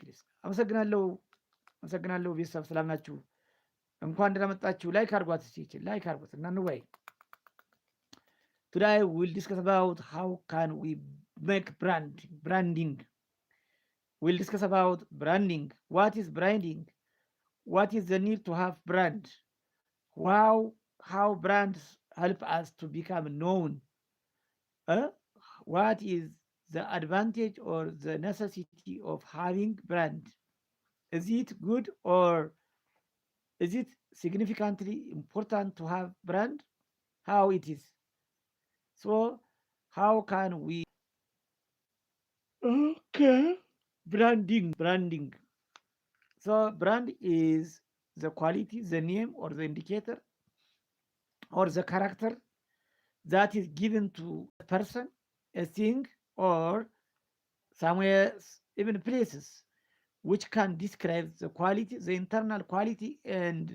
ፕሊዝ። አመሰግናለሁ ቤተሰብ ሰላም ናችሁ? እንኳን ደህና መጣችሁ። ላይክ አድርጓት እስቲ ላይክ አድርጓት እና እንወያይ። Today we'll discuss about how can we make branding. We'll discuss about branding. What is branding? What is the need to have brand? How brands help us to become known? What is the advantage or the necessity of having brand? Is it good or is it significantly important to have brand? How it is? So how can we branding? So brand is the quality, the name or the indicator or the character that is given to a person, a thing, or somewhere, even places, which can describe the quality, the internal quality and